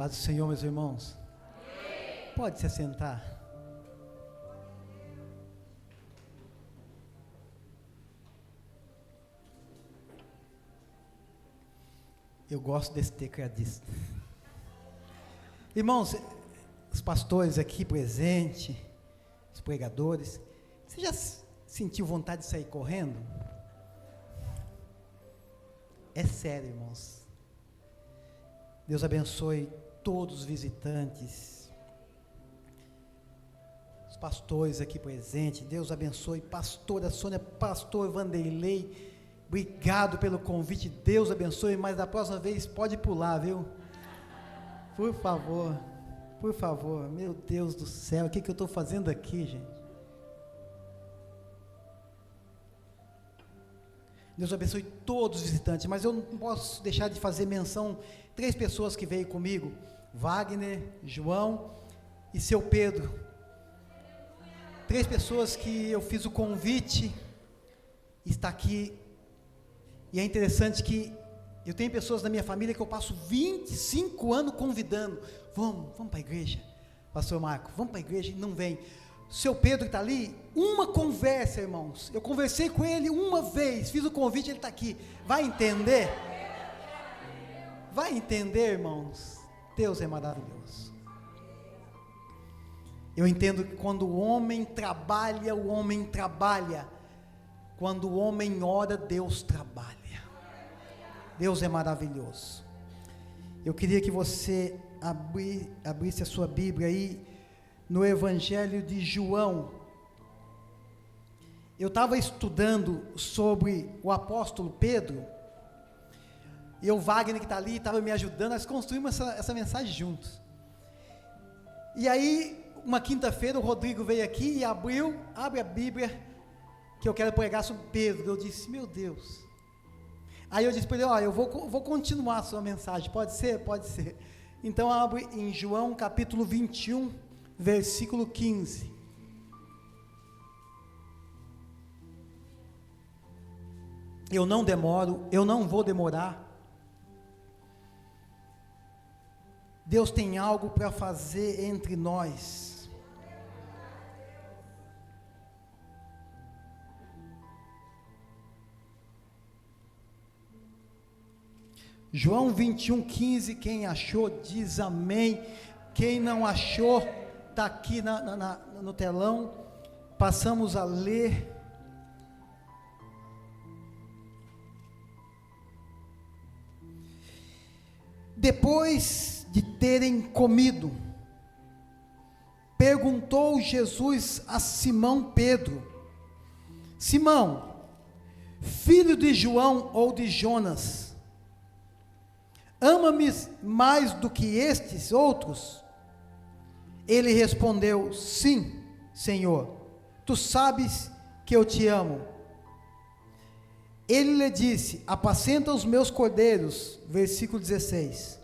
Paz do Senhor, meus irmãos. Pode se assentar. Eu gosto desse tecladista. Irmãos, os pastores aqui presentes, os pregadores, você já sentiu vontade de sair correndo? É sério, irmãos. Deus abençoe todos os visitantes, os pastores aqui presentes. Deus abençoe pastora Sônia, pastor Vanderlei. Obrigado pelo convite. Deus abençoe, mas da próxima vez pode pular, viu? Por favor, por favor. Meu Deus do céu, o que eu estou fazendo aqui, gente? Deus abençoe todos os visitantes, mas eu não posso deixar de fazer menção, 3 pessoas que veio comigo, Wagner, João e seu Pedro, 3 pessoas que eu fiz o convite, está aqui, e é interessante que eu tenho pessoas da minha família que eu passo 25 anos convidando, vamos para a igreja, pastor Marco, vamos para a igreja, e não vem. Seu Pedro que está ali, uma conversa, irmãos, eu conversei com ele uma vez, fiz o convite, ele está aqui, vai entender? Vai entender, irmãos? Deus é maravilhoso. Eu entendo que quando o homem trabalha, quando o homem ora, Deus trabalha. Deus é maravilhoso. Eu queria que você abrisse a sua Bíblia aí, no Evangelho de João. Eu estava estudando sobre o apóstolo Pedro, e o Wagner que está ali, estava me ajudando, nós construímos essa mensagem juntos, e aí, uma quinta-feira, o Rodrigo veio aqui e abre a Bíblia, que eu quero pregar sobre Pedro. Eu disse, meu Deus, aí eu disse para ele, eu vou continuar a sua mensagem, pode ser? Pode ser. Então abre em João capítulo 21, versículo 15. Eu não demoro, eu não vou demorar. Deus tem algo para fazer entre nós. João 21, 15, quem achou diz amém, quem não achou, está aqui no telão, passamos a ler. Depois de terem comido, perguntou Jesus a Simão Pedro, Simão, filho de João ou de Jonas, ama-me mais do que estes outros? Ele respondeu, sim, Senhor, tu sabes que eu te amo. Ele lhe disse, apacenta os meus cordeiros, versículo 16.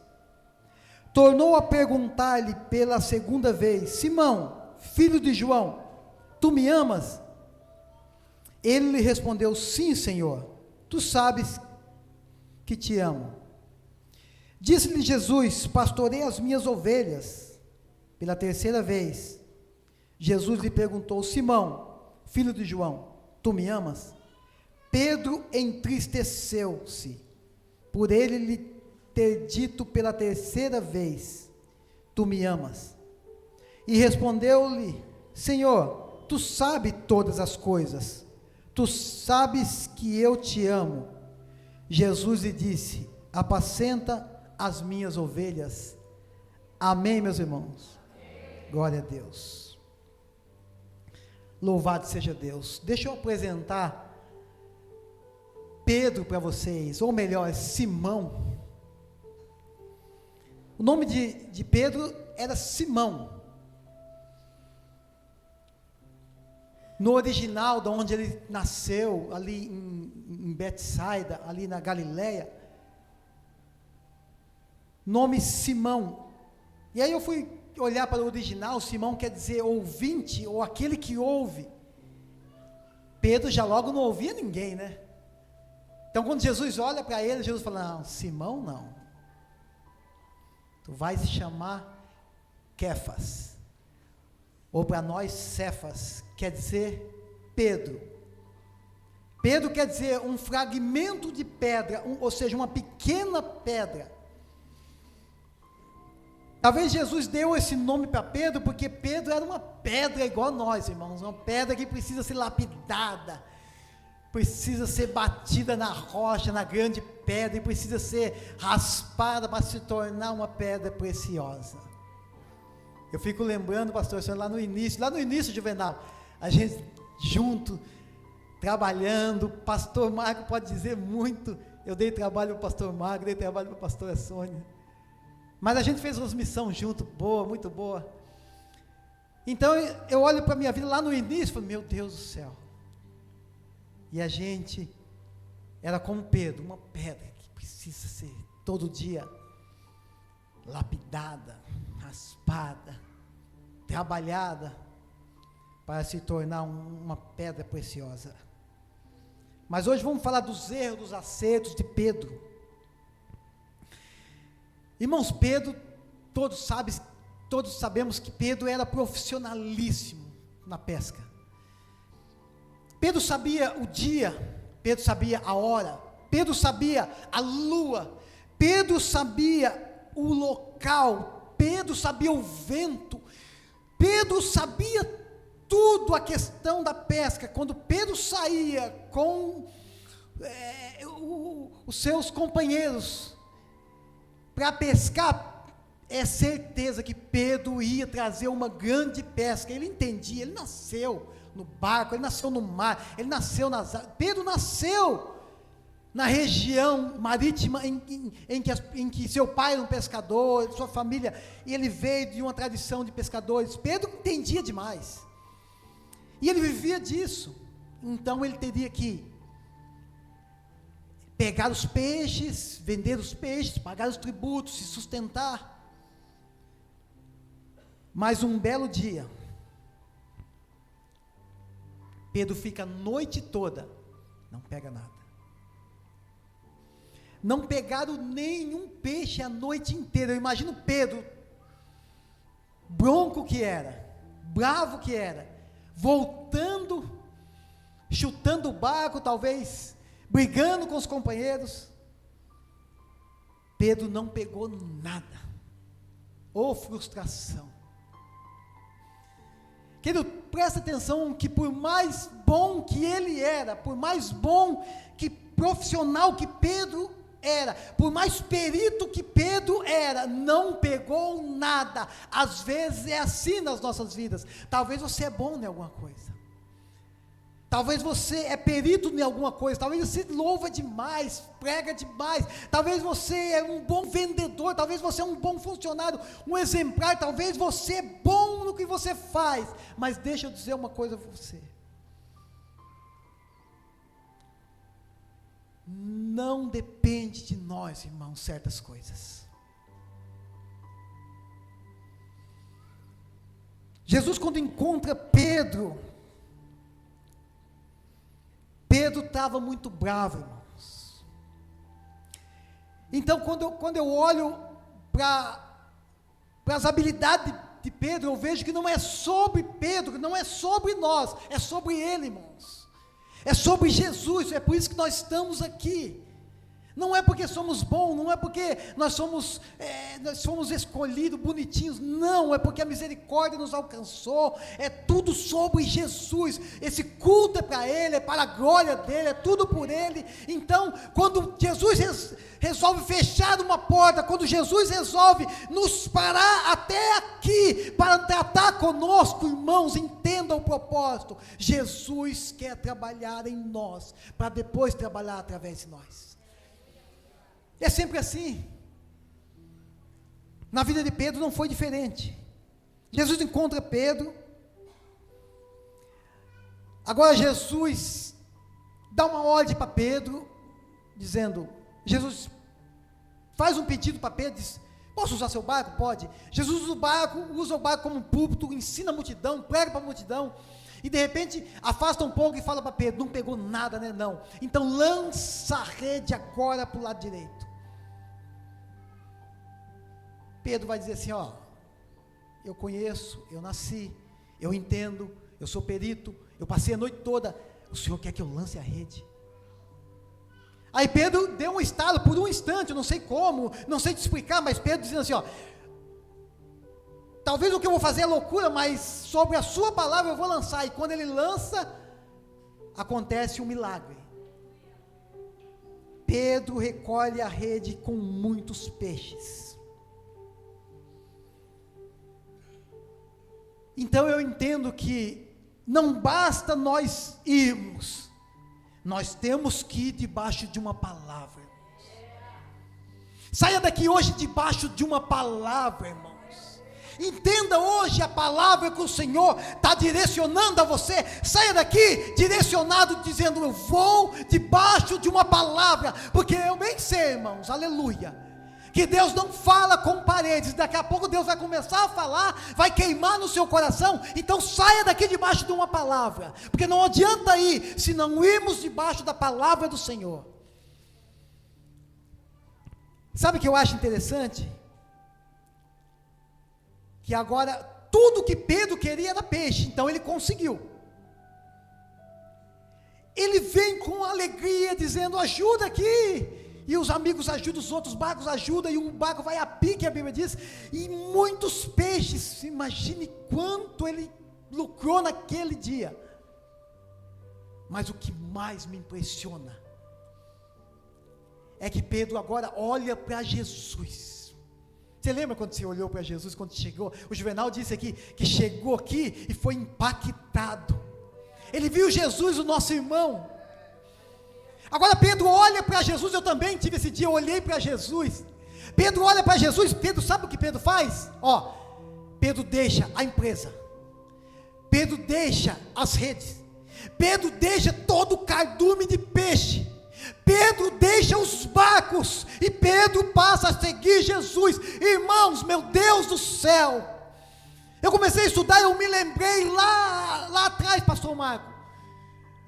Tornou a perguntar-lhe pela segunda vez, Simão, filho de João, tu me amas? Ele lhe respondeu, sim, Senhor, tu sabes que te amo. Disse-lhe Jesus, pastorei as minhas ovelhas. Pela terceira vez, Jesus lhe perguntou, Simão, filho de João, tu me amas? Pedro entristeceu-se, por ele lhe ter dito pela terceira vez, tu me amas? E respondeu-lhe, Senhor, tu sabes todas as coisas, tu sabes que eu te amo. Jesus lhe disse, apacenta as minhas ovelhas. Amém, meus irmãos? Amém. Glória a Deus. Louvado seja Deus. Deixa eu apresentar Pedro para vocês, ou melhor, Simão. O nome de Pedro era Simão. No original, de onde ele nasceu, ali em Betsaida, ali na Galileia, nome Simão. E aí eu fui olhar para o original, Simão quer dizer ouvinte, ou aquele que ouve. Pedro já logo não ouvia ninguém, né? Então quando Jesus olha para ele, Jesus fala, não, Simão não. tu vais se chamar Kefas, ou para nós Cefas, quer dizer Pedro. Pedro quer dizer um fragmento de pedra, ou seja, uma pequena pedra. Talvez Jesus deu esse nome para Pedro, porque Pedro era uma pedra igual a nós, irmãos, uma pedra que precisa ser lapidada, precisa ser batida na rocha, na grande pedra, e precisa ser raspada para se tornar uma pedra preciosa. Eu fico lembrando, pastor, lá no início, Juvenal, a gente junto, trabalhando, pastor Marco pode dizer muito, eu dei trabalho para o pastor Marco, dei trabalho para a pastora Sônia, mas a gente fez uma missão junto, boa, muito boa. Então eu olho para a minha vida lá no início e falo, meu Deus do céu, e a gente era como Pedro, uma pedra que precisa ser todo dia lapidada, raspada, trabalhada, para se tornar uma pedra preciosa. Mas hoje vamos falar dos erros, dos acertos de Pedro. Irmãos, Pedro, todos sabemos que Pedro era profissionalíssimo na pesca. Pedro sabia o dia, Pedro sabia a hora, Pedro sabia a lua, Pedro sabia o local, Pedro sabia o vento, Pedro sabia tudo a questão da pesca. Quando Pedro saía com os seus companheiros para pescar, é certeza que Pedro ia trazer uma grande pesca. Ele entendia, ele nasceu no barco, ele nasceu no mar, ele nasceu Pedro nasceu na região marítima em que seu pai era um pescador, sua família, e ele veio de uma tradição de pescadores. Pedro entendia demais, e ele vivia disso. Então ele teria que pegar os peixes, vender os peixes, pagar os tributos, se sustentar. Mas um belo dia, Pedro fica a noite toda, não pega nada. Não pegaram nenhum peixe a noite inteira. Eu imagino Pedro, bronco que era, bravo que era, voltando, chutando o barco, talvez, brigando com os companheiros. Pedro não pegou nada. Oh, frustração. Querido, presta atenção que por mais bom que ele era, por mais bom que profissional que Pedro era, por mais perito que Pedro era, não pegou nada. Às vezes é assim nas nossas vidas. Talvez você é bom em alguma coisa, talvez você é perito em alguma coisa, talvez você louva demais, prega demais, talvez você é um bom vendedor, talvez você é um bom funcionário, um exemplar, talvez você é bom no que você faz, mas deixa eu dizer uma coisa para você: não depende de nós, irmãos, certas coisas. Jesus, quando encontra Pedro estava muito bravo, irmãos. Então, quando eu olho para as habilidades de Pedro, eu vejo que não é sobre Pedro, não é sobre nós, é sobre ele, irmãos. É sobre Jesus. É por isso que nós estamos aqui. Não é porque somos bons, não é porque nós somos escolhidos, bonitinhos, não, é porque a misericórdia nos alcançou. É tudo sobre Jesus. Esse culto é para Ele, é para a glória dEle, é tudo por Ele. Então, quando Jesus resolve fechar uma porta, quando Jesus resolve nos parar até aqui, para tratar conosco, irmãos, entendam o propósito. Jesus quer trabalhar em nós, para depois trabalhar através de nós. É sempre assim. Na vida de Pedro não foi diferente. Jesus encontra Pedro. Agora Jesus dá uma ordem para Pedro, dizendo, Jesus faz um pedido para Pedro, diz: posso usar seu barco? Pode. Jesus usa o barco como um púlpito, ensina a multidão, prega para a multidão, e de repente afasta um pouco e fala para Pedro: não pegou nada, né? Não. Então lança a rede agora para o lado direito. Pedro vai dizer assim, ó, eu conheço, eu nasci, eu entendo, eu sou perito, eu passei a noite toda, o Senhor quer que eu lance a rede? Aí Pedro deu um estalo por um instante, eu não sei como, não sei te explicar, mas Pedro dizendo assim, ó, talvez o que eu vou fazer é loucura, mas sobre a sua palavra eu vou lançar, e quando ele lança, acontece um milagre. Pedro recolhe a rede com muitos peixes. Então eu entendo que não basta nós irmos, nós temos que ir debaixo de uma palavra. Saia daqui hoje debaixo de uma palavra, irmãos. Entenda hoje a palavra que o Senhor está direcionando a você. Saia daqui direcionado, dizendo, eu vou debaixo de uma palavra, porque eu bem sei, irmãos, aleluia, que Deus não fala com paredes. Daqui a pouco Deus vai começar a falar, vai queimar no seu coração. Então saia daqui debaixo de uma palavra, porque não adianta ir, se não irmos debaixo da palavra do Senhor. Sabe o que eu acho interessante? Que agora, tudo que Pedro queria era peixe, então ele conseguiu. Ele vem com alegria, dizendo, ajuda aqui, e os amigos ajudam, os outros barcos ajudam, e o barco vai a pique, a Bíblia diz, e muitos peixes, imagine quanto ele lucrou naquele dia. Mas o que mais me impressiona, é que Pedro agora olha para Jesus. Você lembra quando você olhou para Jesus, quando chegou? O Juvenal disse aqui, que chegou aqui e foi impactado. Ele viu Jesus, o nosso irmão. Agora Pedro olha para Jesus, eu também tive esse dia, eu olhei para Jesus. Pedro olha para Jesus, Pedro sabe o que Pedro faz? Ó, Pedro deixa a empresa, Pedro deixa as redes, Pedro deixa todo o cardume de peixe, Pedro deixa os barcos, e Pedro passa a seguir Jesus. Irmãos, meu Deus do céu, eu comecei a estudar, eu me lembrei lá atrás, pastor Marco,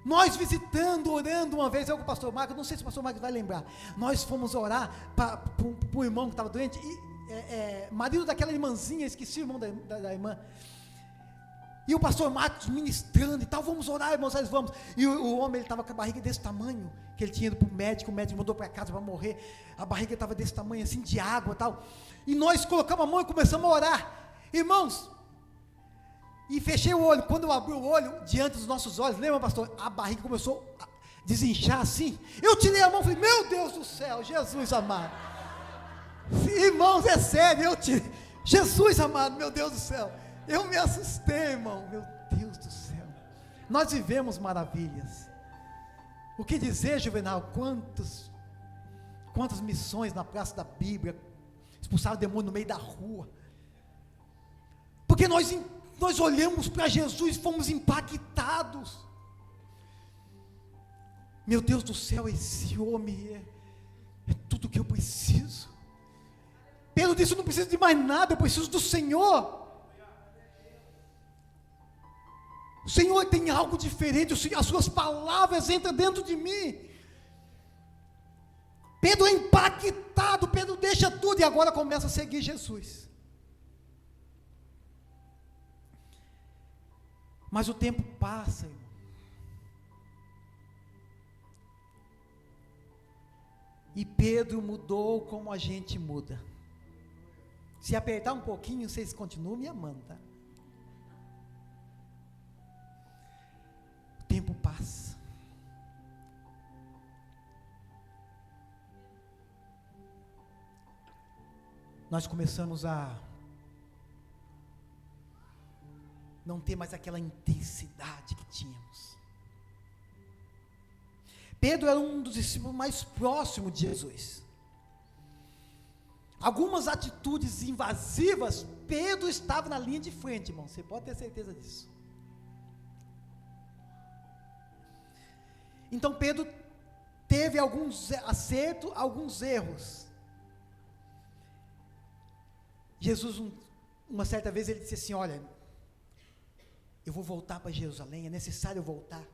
nós visitando, orando uma vez, eu com o pastor Marco, não sei se o pastor Marco vai lembrar, nós fomos orar para o irmão que estava doente, marido daquela irmãzinha, esqueci o irmão da irmã, e o pastor Marcos ministrando e tal, vamos orar, irmãos, nós vamos, e o homem, ele estava com a barriga desse tamanho, que ele tinha ido para o médico mandou para casa para morrer, a barriga estava desse tamanho assim, de água e tal, e nós colocamos a mão e começamos a orar, irmãos, e fechei o olho, quando eu abri o olho, diante dos nossos olhos, lembra pastor, a barriga começou a desinchar assim, eu tirei a mão e falei, meu Deus do céu, Jesus amado, irmãos, é sério, eu tirei, Jesus amado, meu Deus do céu, eu me assustei, irmão, meu Deus do céu, nós vivemos maravilhas, o que dizer, Juvenal, quantas missões na Praça da Bíblia, expulsaram o demônio no meio da rua, porque nós olhamos para Jesus e fomos impactados, meu Deus do céu, esse homem é tudo que eu preciso. Pedro disse, eu não preciso de mais nada, eu preciso do Senhor. O Senhor tem algo diferente, as suas palavras entram dentro de mim. Pedro é impactado, Pedro deixa tudo e agora começa a seguir Jesus. Mas o tempo passa, irmão. E Pedro mudou como a gente muda. Se apertar um pouquinho, vocês continuam me amando, tá? O tempo passa. Nós começamos a não ter mais aquela intensidade que tínhamos. Pedro era um dos discípulos mais próximos de Jesus. Algumas atitudes invasivas, Pedro estava na linha de frente, irmão, você pode ter certeza disso. Então Pedro teve alguns acertos, alguns erros. Jesus, uma certa vez, ele disse assim, olha, eu vou voltar para Jerusalém, é necessário eu voltar,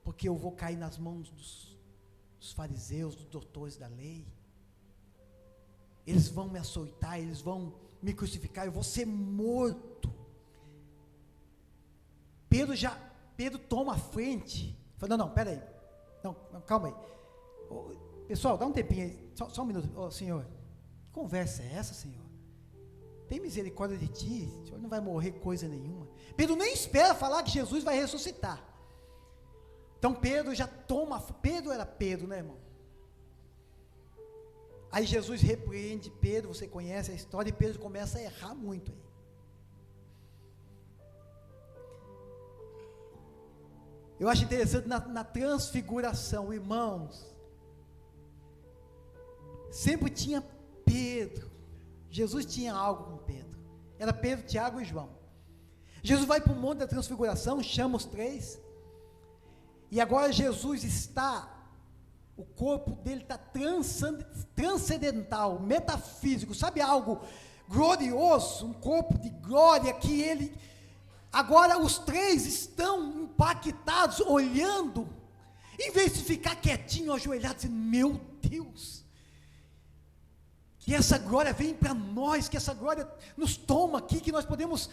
porque eu vou cair nas mãos dos fariseus, dos doutores da lei. eles vão me açoitar, eles vão me crucificar, eu vou ser morto. Pedro toma a frente, fala, não, peraí, não, calma aí, pessoal, dá um tempinho aí, só um minuto, Senhor, que conversa é essa, Senhor? Tem misericórdia de ti, o Senhor não vai morrer coisa nenhuma. Pedro nem espera falar que Jesus vai ressuscitar. Então Pedro já toma, Pedro era Pedro, né, irmão? Aí Jesus repreende Pedro, você conhece a história, e Pedro começa a errar muito aí. Eu acho interessante na transfiguração, irmãos, sempre tinha Pedro. Jesus tinha algo com Pedro. Era Pedro, Tiago e João. Jesus vai para o monte da transfiguração, chama os três, e agora Jesus o corpo dele está transcendental, metafísico, sabe, algo glorioso, um corpo de glória, que ele, agora os três estão impactados, olhando, em vez de ficar quietinho, ajoelhado, dizendo, meu Deus, que essa glória vem para nós, que essa glória nos toma aqui, que nós podemos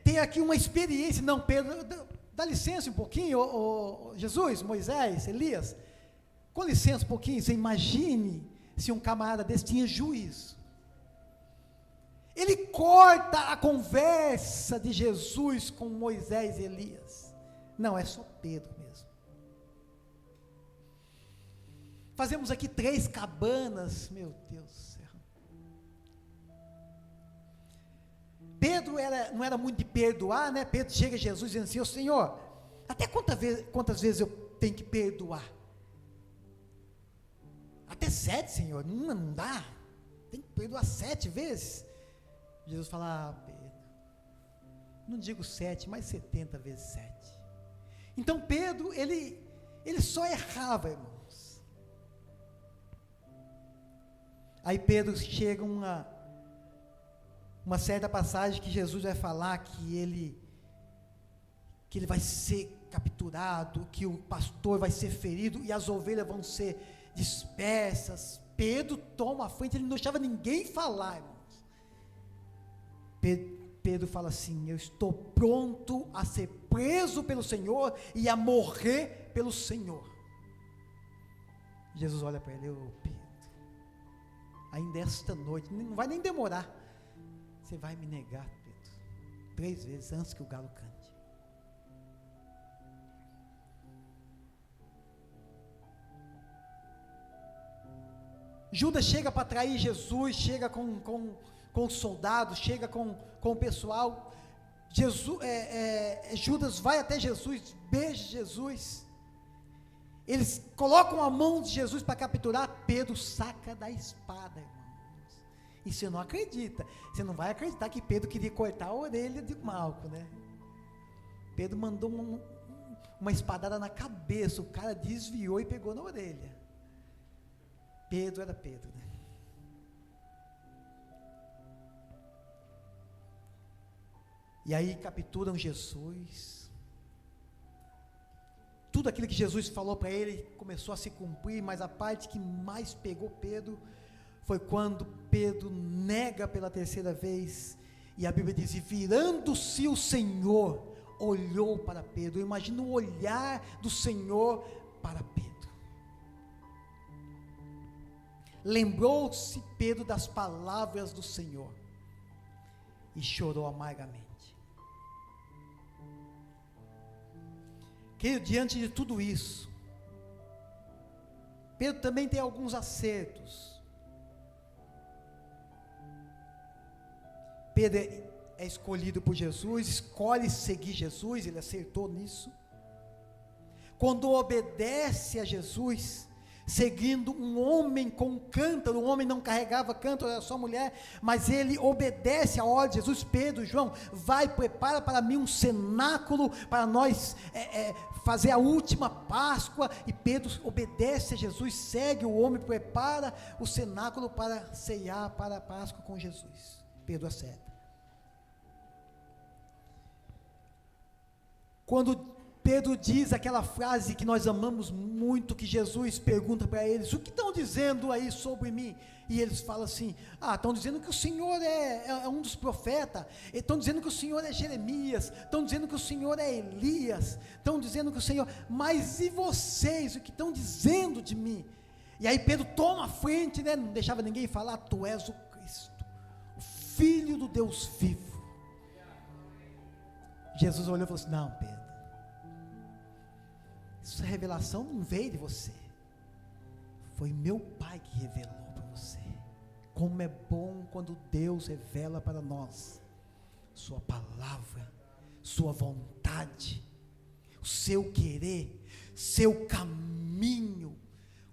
ter aqui uma experiência. Não, Pedro, dá licença um pouquinho, Jesus, Moisés, Elias, com licença um pouquinho, você imagine se um camarada desse tinha juízo. Ele corta a conversa de Jesus com Moisés e Elias. Não, é só Pedro mesmo. Fazemos aqui 3 cabanas, meu Deus do céu. Pedro não era muito de perdoar, né? Pedro chega a Jesus dizendo assim, Senhor, até quantas vezes eu tenho que perdoar? Até 7, Senhor, não dá, tem que perdoar 7 vezes. Jesus fala, Pedro, não digo 7, mas 70 vezes 7. Então Pedro, ele só errava, irmãos. Aí Pedro chega uma certa passagem que Jesus vai falar que ele vai ser capturado, que o pastor vai ser ferido e as ovelhas vão ser dispersas. Pedro toma a frente, ele não deixava ninguém falar, irmãos. Pedro fala assim, eu estou pronto a ser preso pelo Senhor e a morrer pelo Senhor. Jesus olha para ele, Pedro, ainda esta noite, não vai nem demorar, você vai me negar, Pedro, 3 vezes antes que o galo cante. Judas chega para trair Jesus, chega com os soldados, chega com o pessoal. Judas vai até Jesus, beija Jesus. Eles colocam a mão de Jesus para capturar. Pedro saca da espada, irmãos. E você não acredita, você não vai acreditar que Pedro queria cortar a orelha de Malco, né? Pedro mandou uma espadada na cabeça, o cara desviou e pegou na orelha. Pedro era Pedro, né? E aí capturam Jesus. Tudo aquilo que Jesus falou para ele começou a se cumprir, mas a parte que mais pegou Pedro foi quando Pedro nega pela 3ª vez, e a Bíblia diz, e virando-se o Senhor, olhou para Pedro. Imagina o olhar do Senhor para Pedro. Lembrou-se Pedro das palavras do Senhor e chorou amargamente. Que diante de tudo isso, Pedro também tem alguns acertos. Pedro é escolhido por Jesus, escolhe seguir Jesus, ele acertou nisso. Quando obedece a Jesus, seguindo um homem com cântaro, o homem não carregava cântaro, era só mulher, mas ele obedece a ordem de Jesus. Pedro, João, vai, prepara para mim um cenáculo, para nós fazer a última Páscoa, e Pedro obedece a Jesus, segue o homem, prepara o cenáculo para ceiar para a Páscoa com Jesus. Pedro acerta. Quando Pedro diz aquela frase que nós amamos muito, que Jesus pergunta para eles: o que estão dizendo aí sobre mim? E eles falam assim: estão dizendo que o Senhor é um dos profetas, estão dizendo que o Senhor é Jeremias, estão dizendo que o Senhor é Elias, estão dizendo que o Senhor, mas e vocês, o que estão dizendo de mim? E aí Pedro toma a frente, né, não deixava ninguém falar: tu és o Cristo, o Filho do Deus vivo. Jesus olhou e falou assim: não, Pedro, essa revelação não veio de você, foi meu Pai que revelou para você. Como é bom quando Deus revela para nós sua palavra, sua vontade, o seu querer, seu caminho.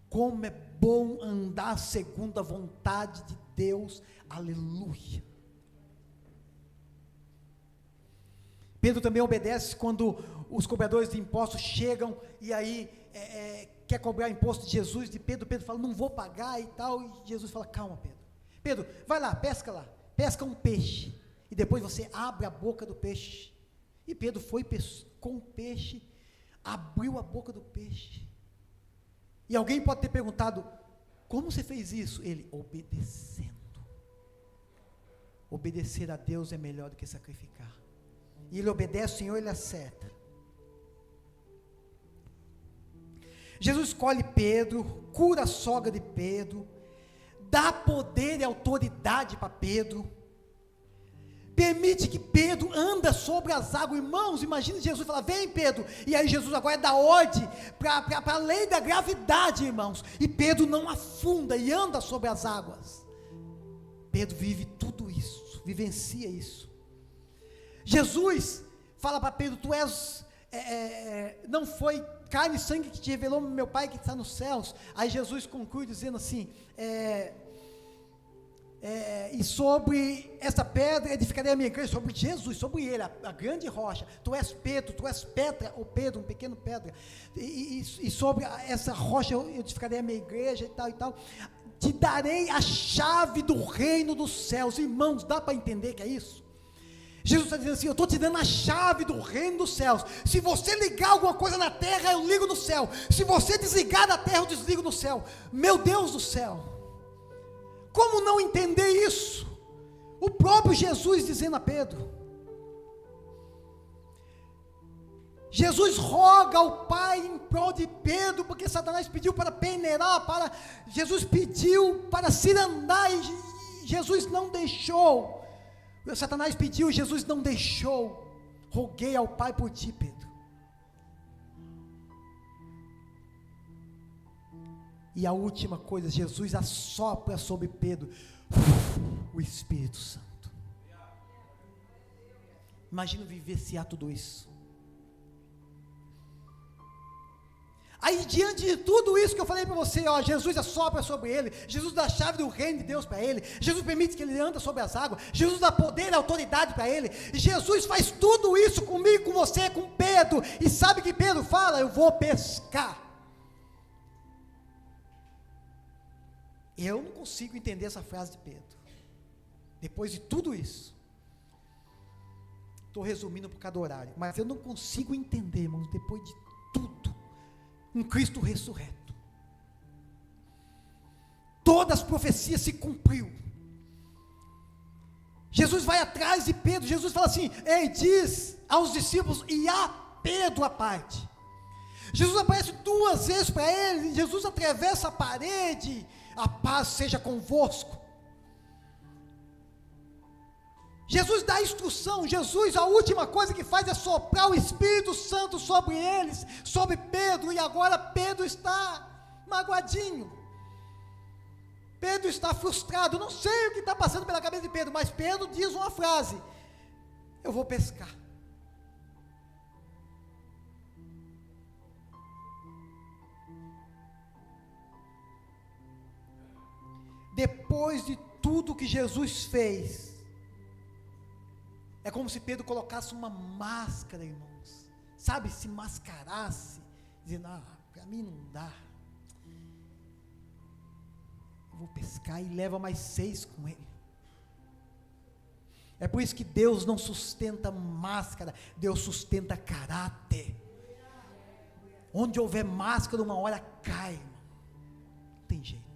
Como é bom andar segundo a vontade de Deus, aleluia. Pedro também obedece quando os cobradores de impostos chegam e aí quer cobrar imposto de Jesus, de Pedro. Pedro fala: não vou pagar e tal, e Jesus fala: calma, Pedro, vai lá, pesca um peixe, e depois você abre a boca do peixe. E Pedro foi, pescou um peixe, abriu a boca do peixe. E alguém pode ter perguntado: como você fez isso? Ele: obedecendo. Obedecer a Deus é melhor do que sacrificar. E ele obedece o Senhor, ele acerta. Jesus escolhe Pedro, cura a sogra de Pedro, dá poder e autoridade para Pedro, permite que Pedro anda sobre as águas. Irmãos, imagine Jesus falar: vem, Pedro, e aí Jesus agora dá ordem para a lei da gravidade, irmãos, e Pedro não afunda e anda sobre as águas. Pedro vive tudo isso, vivencia isso. Jesus fala para Pedro: tu és, não foi carne e sangue que te revelou meu Pai que está nos céus. Aí Jesus conclui dizendo assim: e sobre essa pedra edificarei a minha igreja. Sobre Jesus, sobre ele, a grande rocha. Tu és Pedro, tu és pedra, ou Pedro, um pequeno pedra, e sobre essa rocha eu edificarei a minha igreja, e tal e tal. Te darei a chave do reino dos céus. Irmãos, dá para entender que é isso? Jesus está dizendo assim: eu estou te dando a chave do reino dos céus. Se você ligar alguma coisa na terra, eu ligo no céu. Se você desligar da terra, eu desligo no céu. Meu Deus do céu, como não entender isso? O próprio Jesus dizendo a Pedro. Jesus roga ao Pai em prol de Pedro, porque Satanás pediu para peneirar, Jesus pediu para cirandar, e Jesus não deixou. Satanás pediu, Jesus não deixou. Roguei ao Pai por ti, Pedro. E a última coisa, Jesus assopra sobre Pedro o Espírito Santo. Imagina vivenciar tudo isso. Aí, diante de tudo isso que eu falei para você, Jesus assopra sobre ele, Jesus dá a chave do reino de Deus para ele, Jesus permite que ele ande sobre as águas, Jesus dá poder e autoridade para ele, Jesus faz tudo isso comigo, com você, com Pedro, e sabe que Pedro fala: eu vou pescar. Eu não consigo entender essa frase de Pedro, depois de tudo isso. Estou resumindo por causa do horário, mas eu não consigo entender, irmãos, depois de tudo, um Cristo ressurreto, todas as profecias se cumpriu. Jesus vai atrás de Pedro, Jesus fala assim: ei, diz aos discípulos e a Pedro à parte. Jesus aparece 2 vezes para ele, Jesus atravessa a parede: a paz seja convosco. Jesus dá instrução, Jesus, a última coisa que faz é soprar o Espírito Santo sobre eles, sobre Pedro, e agora Pedro está magoadinho, Pedro está frustrado, não sei o que está passando pela cabeça de Pedro, mas Pedro diz uma frase: eu vou pescar. Depois de tudo que Jesus fez, é como se Pedro colocasse uma máscara, irmãos, sabe, se mascarasse, dizendo: para mim não dá, eu vou pescar, e leva mais 6 com ele. É por isso que Deus não sustenta máscara, Deus sustenta caráter. Onde houver máscara, uma hora cai, irmão. Não tem jeito.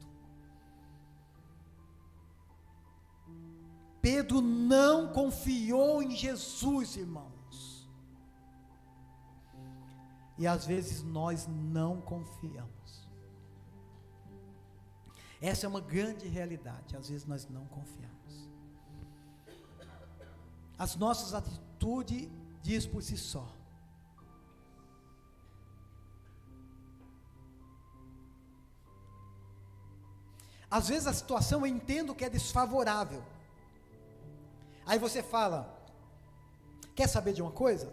Pedro não confiou em Jesus, irmãos. E às vezes nós não confiamos. Essa é uma grande realidade. Às vezes nós não confiamos. As nossas atitudes diz por si só. Às vezes a situação eu entendo que é desfavorável. Aí você fala, quer saber de uma coisa?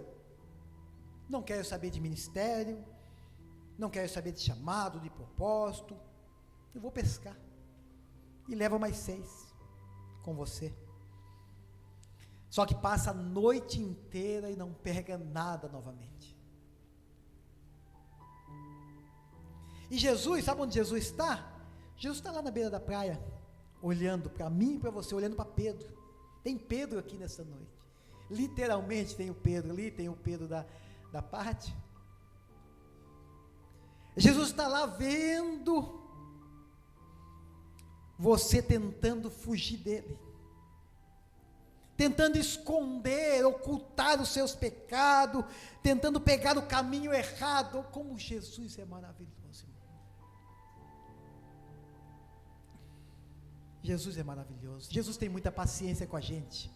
Não quero saber de ministério, não quero saber de chamado, de propósito, eu vou pescar, e leva mais 6 com você, só que passa a noite inteira e não pega nada novamente. E Jesus, sabe onde Jesus está? Jesus está lá na beira da praia, olhando para mim e para você, olhando para Pedro. Tem Pedro aqui nessa noite, literalmente tem o Pedro ali, tem o Pedro da parte. Jesus está lá vendo você tentando fugir dele, tentando esconder, ocultar os seus pecados, tentando pegar o caminho errado. Como Jesus é maravilhoso, irmão. Jesus é maravilhoso. Jesus tem muita paciência com a gente.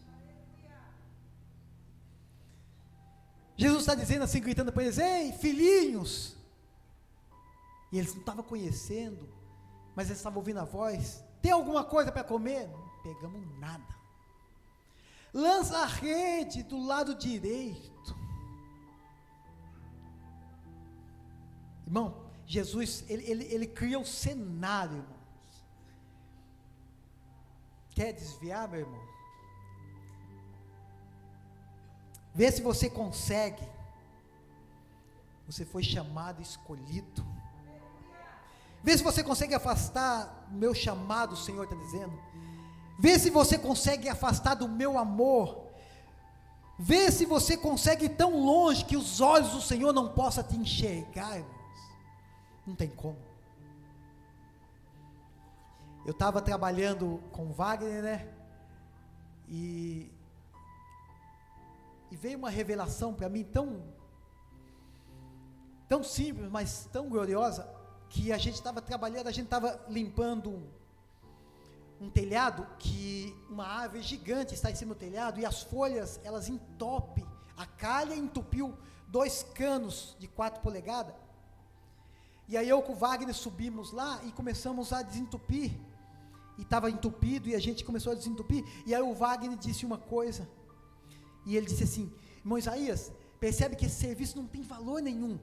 Jesus está dizendo assim, gritando para eles: ei, filhinhos. E eles não estavam conhecendo, mas eles estavam ouvindo a voz. Tem alguma coisa para comer? Não pegamos nada. Lança a rede do lado direito. Irmão, Jesus, ele cria o cenário, irmão. Quer desviar, meu irmão? Vê se você consegue. Você foi chamado e escolhido. Vê se você consegue afastar o meu chamado, o Senhor está dizendo. Vê se você consegue afastar do meu amor. Vê se você consegue ir tão longe que os olhos do Senhor não possam te enxergar, irmãos. Não tem como. Eu estava trabalhando com o Wagner, né? E veio uma revelação para mim tão simples, mas tão gloriosa, que a gente estava trabalhando, a gente estava limpando um telhado, que uma árvore gigante está em cima do telhado, e as folhas, elas entopem, a calha entupiu 2 canos de 4 polegadas, e aí eu com o Wagner subimos lá, e começamos a desentupir, e estava entupido, e a gente começou a desentupir, e aí o Wagner disse uma coisa, e ele disse assim: irmão Isaías, percebe que esse serviço não tem valor nenhum,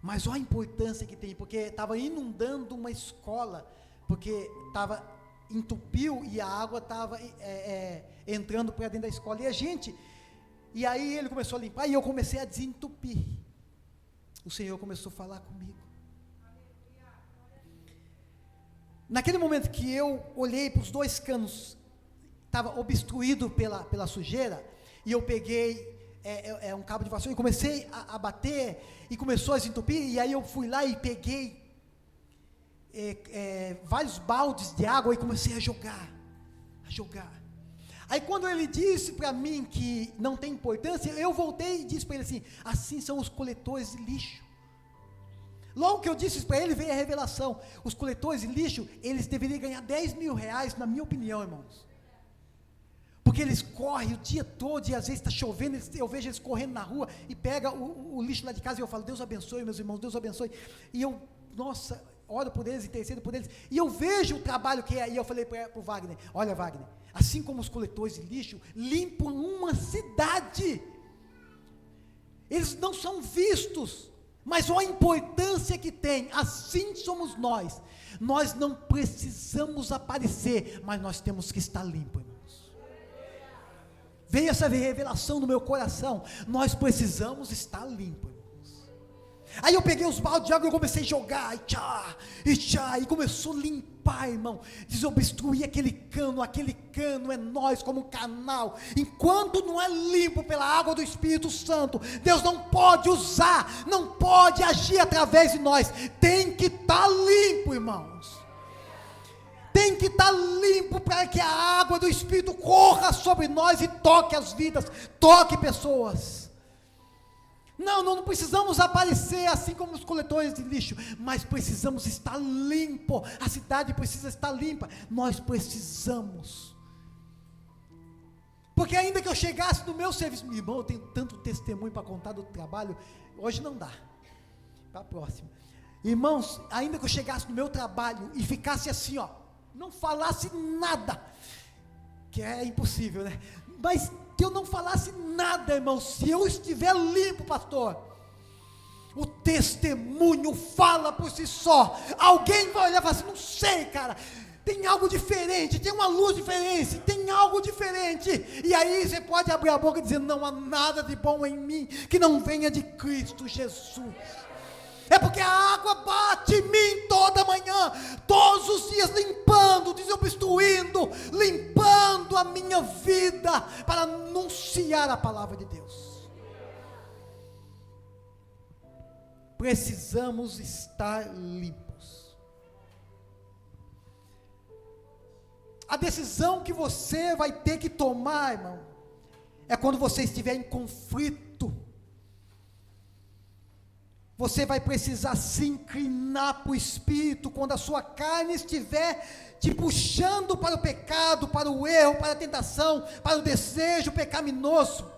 mas olha a importância que tem, porque estava inundando uma escola, porque entupiu, e a água estava entrando para dentro da escola, e aí ele começou a limpar, e eu comecei a desentupir, o Senhor começou a falar comigo. Naquele momento que eu olhei para os 2 canos, estava obstruído pela sujeira, e eu peguei um cabo de vassoura e comecei a bater, e começou a desentupir, e aí eu fui lá e peguei vários baldes de água e comecei a jogar. Aí quando ele disse para mim que não tem importância, eu voltei e disse para ele assim: assim são os coletores de lixo. Logo que eu disse isso para ele, veio a revelação: os coletores de lixo, eles deveriam ganhar 10 mil reais, na minha opinião, irmãos, porque eles correm o dia todo, e às vezes está chovendo, eu vejo eles correndo na rua, e pega o lixo lá de casa, e eu falo: Deus abençoe, meus irmãos, Deus abençoe, e eu, nossa, oro por eles, intercedo por eles, e eu vejo o trabalho que é, e eu falei para o Wagner: olha, Wagner, assim como os coletores de lixo limpam uma cidade, eles não são vistos, mas olha a importância que tem, assim somos nós não precisamos aparecer, mas nós temos que estar limpos, irmãos. Veio essa revelação no meu coração, nós precisamos estar limpos, irmãos. Aí eu peguei os baldes de água e eu comecei a jogar, e começou a limpar limpar, irmão, desobstruir aquele cano é nós como canal. Enquanto não é limpo pela água do Espírito Santo, Deus não pode usar, não pode agir através de nós. Tem que estar limpo, irmãos. Tem que estar limpo para que a água do Espírito corra sobre nós e toque as vidas, toque pessoas. Não precisamos aparecer assim como os coletores de lixo, mas precisamos estar limpo. A cidade precisa estar limpa. Nós precisamos. Porque ainda que eu chegasse no meu serviço, meu irmão, eu tenho tanto testemunho para contar do trabalho, hoje não dá. Para a próxima. Irmãos, ainda que eu chegasse no meu trabalho e ficasse assim, ó, não falasse nada, que é impossível, né? Mas que eu não falasse nada, irmão, se eu estiver limpo, pastor, o testemunho fala por si só. Alguém vai olhar e falar assim, não sei, cara, tem algo diferente, tem uma luz diferente, tem algo diferente, e aí você pode abrir a boca e dizer, não há nada de bom em mim, que não venha de Cristo Jesus. É porque a água bate em mim toda manhã, todos os dias, limpando, desobstruindo, limpando a minha vida, para anunciar a palavra de Deus. Precisamos estar limpos. A decisão que você vai ter que tomar, irmão, é quando você estiver em conflito. Você vai precisar se inclinar para o Espírito, quando a sua carne estiver te puxando para o pecado, para o erro, para a tentação, para o desejo pecaminoso.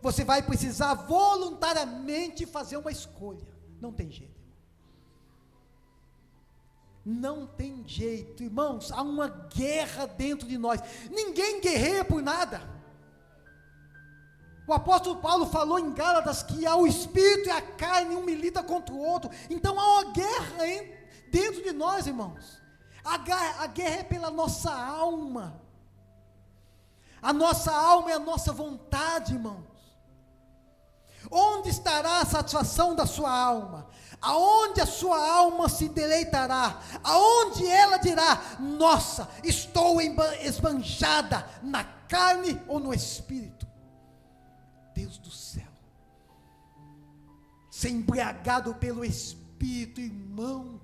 Você vai precisar voluntariamente fazer uma escolha. Não tem jeito. Não tem jeito, irmãos, há uma guerra dentro de nós. Ninguém guerreia por nada. O apóstolo Paulo falou em Gálatas que há o espírito e a carne, um milita contra o outro. Então há uma guerra dentro de nós, irmãos. A guerra é pela nossa alma. A nossa alma é a nossa vontade, irmãos. Onde estará a satisfação da sua alma? Aonde a sua alma se deleitará? Aonde ela dirá, nossa, estou esbanjada na carne ou no espírito? Deus do céu, ser embriagado pelo Espírito, irmão,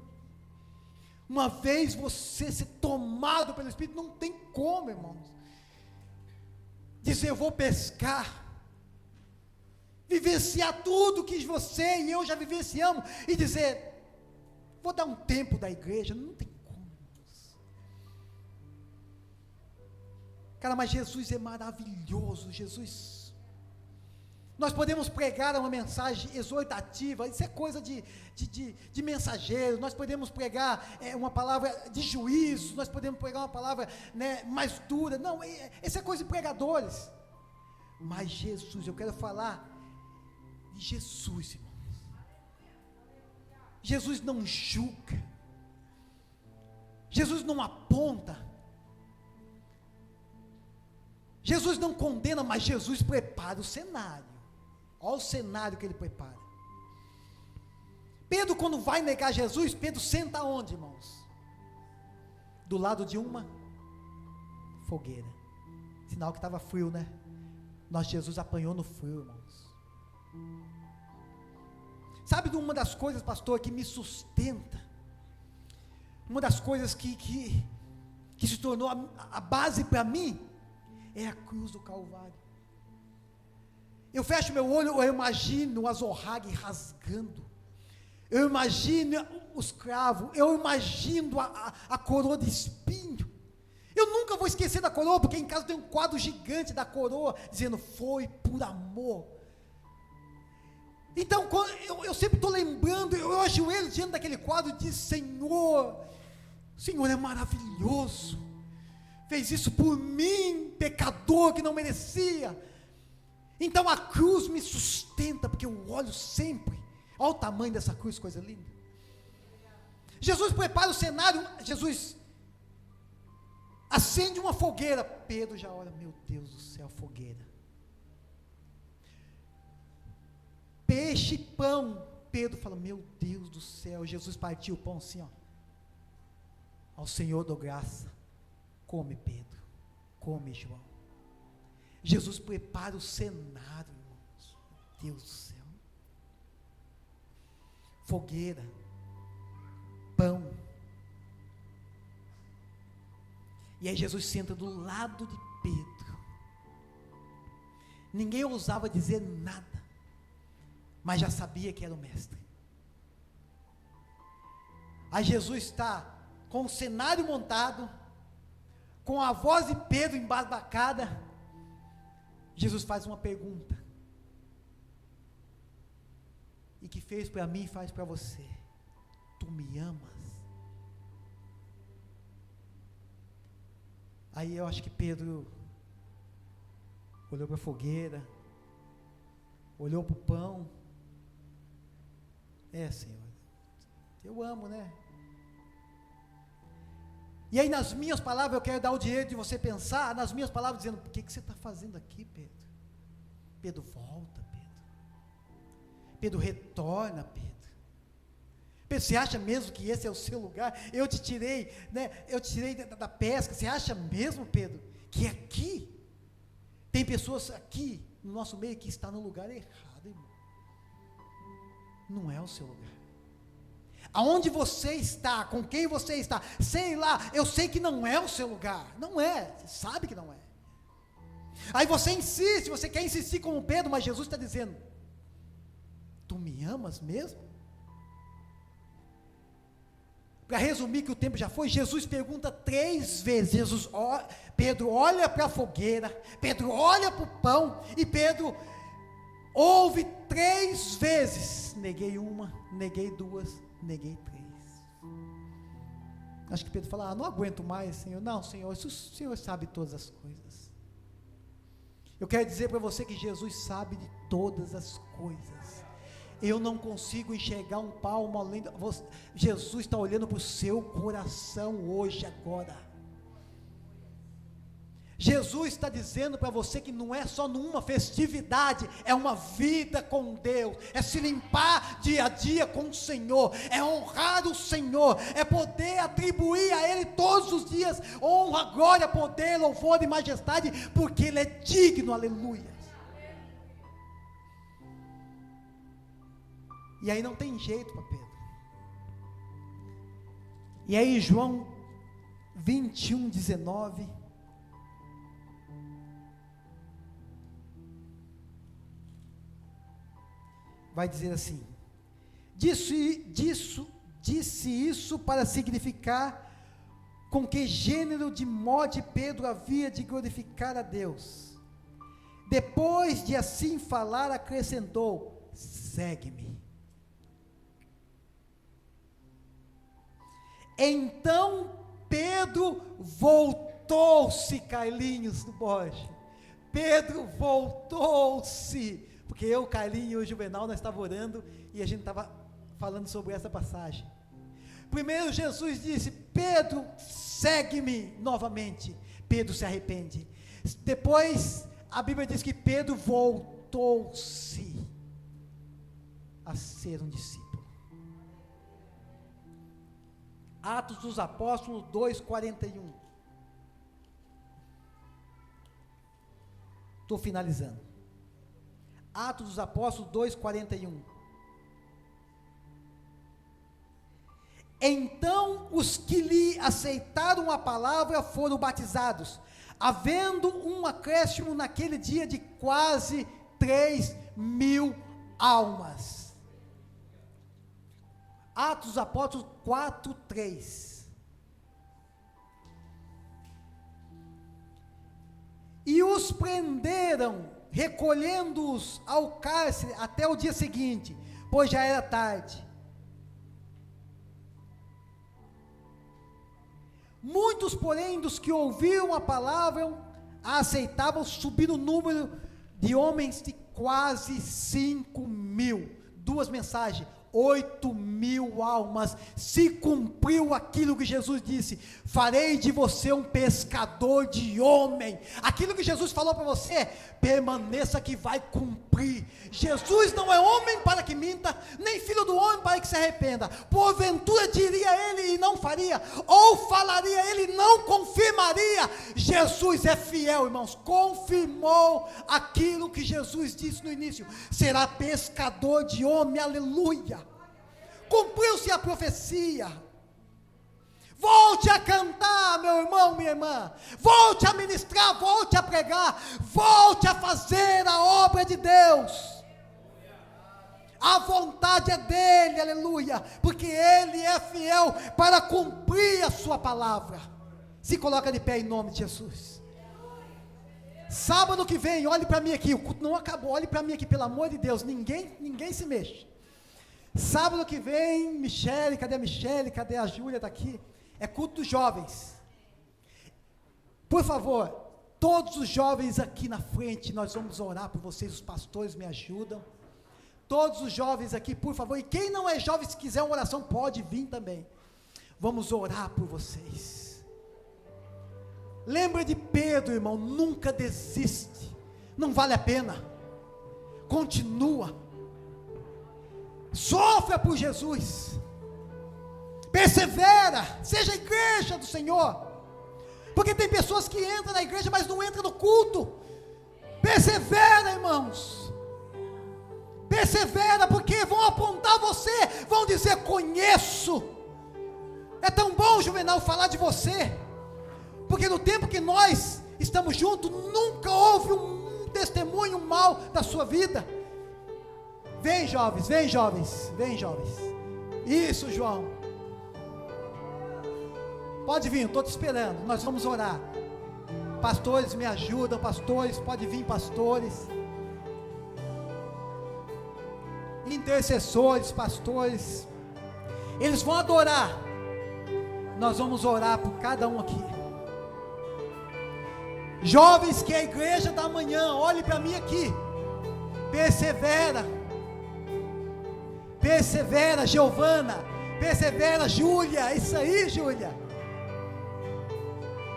uma vez você ser tomado pelo Espírito, não tem como, irmãos, dizer eu vou pescar, vivenciar tudo que você e eu já vivenciamos, e dizer, vou dar um tempo da igreja, não tem como, irmãos. Cara, mas Jesus é maravilhoso, nós podemos pregar uma mensagem exortativa, isso é coisa de mensageiro, nós podemos pregar uma palavra de juízo, nós podemos pregar uma palavra, né, mais dura, não, essa é coisa de pregadores, mas Jesus, eu quero falar de Jesus, irmãos. Jesus não julga, Jesus não aponta, Jesus não condena, mas Jesus prepara o cenário. Olha o cenário que ele prepara. Pedro, quando vai negar Jesus, Pedro senta onde, irmãos? Do lado de uma fogueira. Sinal que estava frio, né? Nosso Jesus apanhou no frio, irmãos. Sabe de uma das coisas, pastor, que me sustenta? Uma das coisas que se tornou a base para mim, é a cruz do Calvário. Eu fecho meu olho, eu imagino o azorrague rasgando, eu imagino os cravos, eu imagino a coroa de espinho. Eu nunca vou esquecer da coroa, porque em casa tem um quadro gigante da coroa, dizendo, foi por amor. Então, eu sempre estou lembrando, eu ajoelho diante daquele quadro e digo, Senhor, o Senhor é maravilhoso, fez isso por mim, pecador que não merecia. Então a cruz me sustenta, porque eu olho sempre, olha o tamanho dessa cruz, coisa linda. Jesus prepara o cenário, Jesus acende uma fogueira, Pedro já olha, meu Deus do céu, fogueira. Peixe e pão, Pedro fala, meu Deus do céu, Jesus partiu o pão assim, ó. Ao Senhor dou graça. Come, Pedro. Come, João. Jesus prepara o cenário, irmãos. Meu Deus do céu. Fogueira. Pão. E aí Jesus senta do lado de Pedro. Ninguém ousava dizer nada, mas já sabia que era o mestre. Aí Jesus está com o cenário montado, com a voz de Pedro embasbacada. Jesus faz uma pergunta, e que fez para mim e faz para você: tu me amas? Aí eu acho que Pedro olhou para a fogueira, olhou para o pão. Senhor, eu amo, né? E aí nas minhas palavras, eu quero dar o direito de você pensar, nas minhas palavras, dizendo: o que você está fazendo aqui, Pedro? Pedro, volta, Pedro. Pedro, retorna, Pedro. Pedro, você acha mesmo que esse é o seu lugar? Eu te tirei, né? Eu te tirei da pesca. Você acha mesmo, Pedro, que aqui tem pessoas aqui no nosso meio que está no lugar errado, irmão? Não é o seu lugar. Aonde você está, com quem você está, sei lá, eu sei que não é o seu lugar. Não é, você sabe que não é. Aí você insiste, você quer insistir como Pedro, mas Jesus está dizendo: tu me amas mesmo? Para resumir, que o tempo já foi, Jesus pergunta 3 vezes. Pedro olha para a fogueira, Pedro olha para o pão, e Pedro ouve 3 vezes: neguei uma, neguei 2, neguei 3. Acho que Pedro fala: não aguento mais, Senhor. Não, Senhor, o Senhor sabe todas as coisas. Eu quero dizer para você que Jesus sabe de todas as coisas. Eu não consigo enxergar um palmo além da... Jesus está olhando para o seu coração hoje, agora. Jesus está dizendo para você que não é só numa festividade, é uma vida com Deus, é se limpar dia a dia com o Senhor, é honrar o Senhor, é poder atribuir a Ele todos os dias honra, glória, poder, louvor e majestade, porque Ele é digno, aleluia. E aí não tem jeito para Pedro. E aí João 21:19, vai dizer assim: disse isso para significar com que gênero de modo Pedro havia de glorificar a Deus. Depois de assim falar, acrescentou: segue-me. Então Pedro voltou-se, Carlinhos do Borges. Pedro voltou-se, porque eu, Carlinhos e o Juvenal, nós estávamos orando e a gente estava falando sobre essa passagem. Primeiro Jesus disse: Pedro, segue-me novamente. Pedro se arrepende. Depois a Bíblia diz que Pedro voltou-se a ser um discípulo. Atos dos Apóstolos 2:41. Estou finalizando. Atos dos Apóstolos 2:41. Então os que lhe aceitaram a palavra foram batizados, havendo um acréscimo naquele dia de quase 3.000 almas. Atos dos Apóstolos 4:3. E os prenderam, recolhendo-os ao cárcere até o dia seguinte, pois já era tarde. Muitos, porém, dos que ouviram a palavra, a aceitavam, subindo o número de homens de quase 5.000. 2 mensagens: 8.000 almas, se cumpriu aquilo que Jesus disse: farei de você um pescador de homem. Aquilo que Jesus falou para você, permaneça que vai cumprir. Jesus não é homem para que minta, nem filho do homem para que se arrependa. Porventura diria ele e não faria, ou falaria ele e não confirmaria. Jesus é fiel, irmãos, confirmou aquilo que Jesus disse no início: será pescador de homem, aleluia. Cumpriu-se a profecia. Volte a cantar, meu irmão, minha irmã. Volte a ministrar, volte a pregar, volte a fazer a obra de Deus. A vontade é dele, aleluia, porque ele é fiel para cumprir a sua palavra. Se coloca de pé em nome de Jesus. Sábado que vem, olhe para mim aqui, o culto não acabou, olhe para mim aqui, pelo amor de Deus, ninguém se mexe. Sábado que vem, Michele, cadê a Michele, cadê a Júlia, está aqui, é culto dos jovens. Por favor, todos os jovens aqui na frente, nós vamos orar por vocês, os pastores me ajudam. Todos os jovens aqui, por favor, e quem não é jovem, se quiser uma oração, pode vir também. Vamos orar por vocês. Lembra de Pedro, irmão, nunca desiste, não vale a pena, continua, sofra por Jesus, persevera, seja a igreja do Senhor, porque tem pessoas que entram na igreja, mas não entram no culto. Persevera, irmãos, persevera, porque vão apontar você, vão dizer: conheço. É tão bom, Juvenal, falar de você, porque no tempo que nós estamos juntos, nunca houve um testemunho mal da sua vida. Vem jovens, vem jovens, vem jovens. Isso, João. Pode vir, estou te esperando, nós vamos orar. Pastores me ajudam, pastores, pode vir pastores. Intercessores, pastores. Eles vão adorar. Nós vamos orar por cada um aqui. Jovens, que é a igreja da manhã, olhe para mim aqui. Persevera. Persevera, Giovana. Persevera, Júlia. Isso aí, Júlia.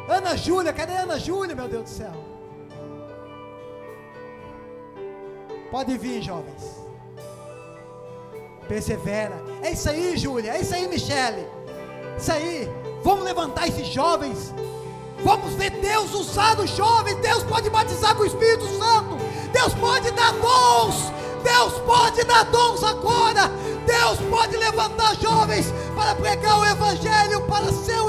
Ana Júlia, cadê a Ana Júlia, meu Deus do céu? Pode vir, jovens. Persevera. É isso aí, Júlia. É isso aí, Michele. Isso aí. Vamos levantar esses jovens. Vamos ver Deus usar os jovens. Deus pode batizar com o Espírito Santo. Deus pode dar dons. Deus pode dar dons agora. Deus pode levantar jovens para pregar o Evangelho, para ser